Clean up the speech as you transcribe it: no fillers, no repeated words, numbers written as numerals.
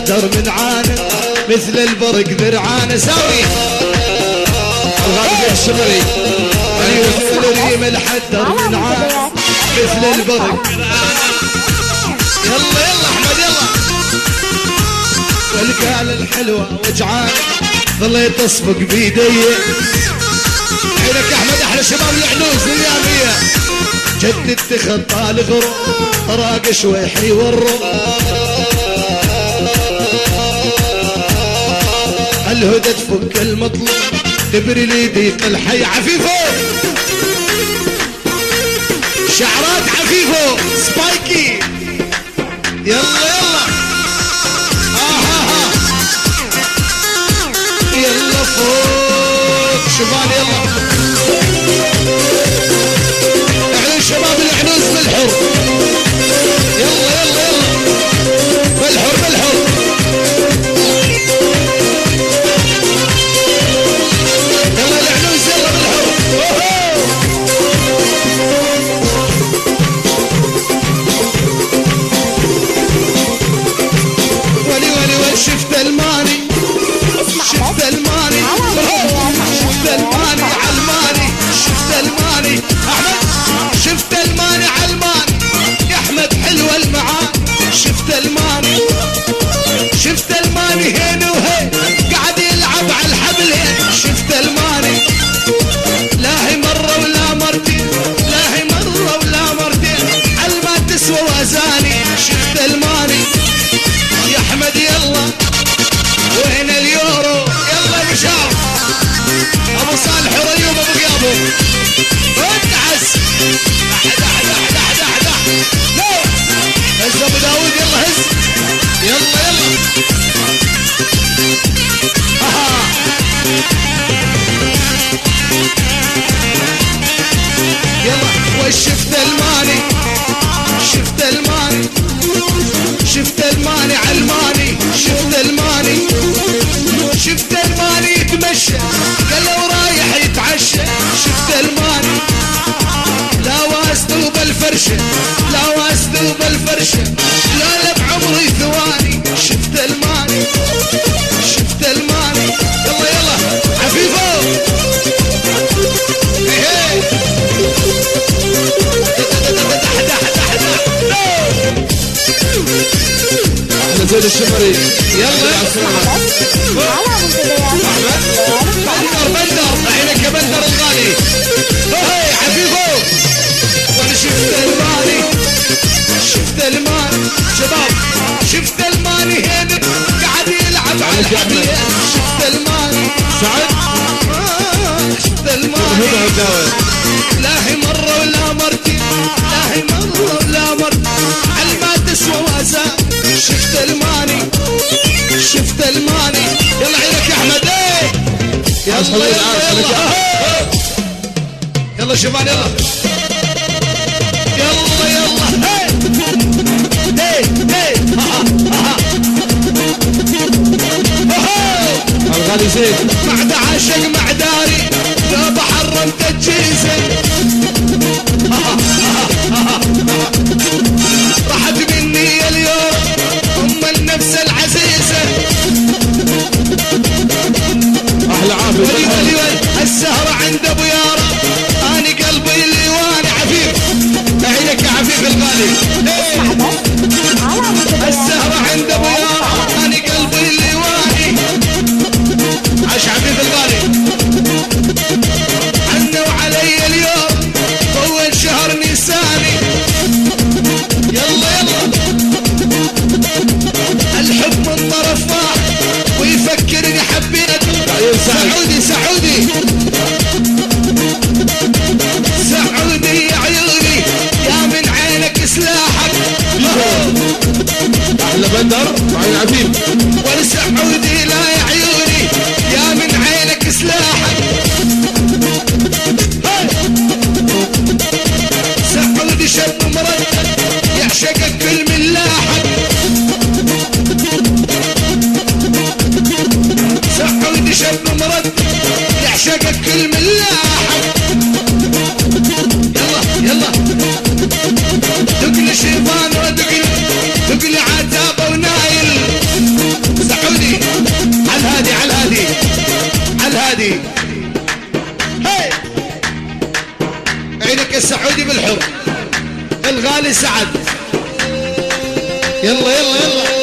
الحدر من عانه مثل البرق ذرعانه ساوي الغالي الشمري مثل الريم الحدر من عانه مثل البرق. يلا يلا احمد يلا. والقال الحلوه وجعان ظليت اصفق بيدي عينك احمد احلى شباب العنوز الياميه جد اتخذ طال غرو راق شويحي والرو الهدى تفك المطلوب تبري لي ضيق الحي عفيفو شعرات عفيفو سبايكي يلا يلا يلا فوق شباب يلا اعلن شباب العنوز بالحر يلا يلا يلا بالحر بالحر يلا العنوز يلا بالحر ولي ولي ولي شفت الماني شفت الماني شفت الماني علماني شفت الماني احمد شفت الماني علماني يا احمد حلوه المعاني شفت الماني شفت الماني هنا وهي قاعد يلعب على الحبلين شفت الماني لا هي مره ولا مرتين لا هي مره ولا مرتين علما تسوى وازاني شفت الماني يا احمد يلا وين اليورو يلا يا بشار ابو صالح وريوم ابو قيابو ادعس لا هز ابو داود يلا هز يلا يلا يلا وشفت الماني شفت الماني شفت الماني علماني شفت الماني شفت الماني يتمشى قال لو رايح يتعشى شفت الماني لا واسطو بالفرشه لا واسطو بالفرشه لا لا بعمري ثواني شفت الماني شفت الماني يلا يلا عفيفو هي احنا زين الشمري يلا بندر بندر عينك يا بندر الغالي هاي عفيفو وانا شفت الماني شفت الماني شباب شفت الماني هنا قاعد يلعب على الحبلين شفت الماني سعد شفت الماني لا هي مره ولا مرتين لا هي مره ولا مرتين علما تسوى وازان شفت الماني شفت الماني يلا عينك يا احمد ايه يلا يلا يلا شباب يلا يلا يلا ايه ايه الغالي زين معد عاشق معداري لا بحرم تجهيزه راحت مني اليوم ام النفس العزيزه احلى عافيه ولي ولي ولي السهره عند ابو يارا اني قلبي ليواني عفيف عينك يا عفيف الغالي السهره عند ابو يارا اني قلبي ليواني عاش عفيف الغالي عنوا علي اليوم طول شهر نيساني يلا يلا الحب من طرف واحد ويفكرني حبيت سعودي سعودي سعودي يا عيوني يا من عينك سلاحك احلى بندر عين عفيف والسعودي لا يا عيوني يا من عينك سلاحك سعودي شاب مرتب يعشقك كل من لاحك سعودي شاب مرتب يعشقك كل من لاحك يلا يلا دقلي شيطان ودقلي دقلي عتابه ونايل السعودي بالحب الغالي سعد. يلا يلا يلا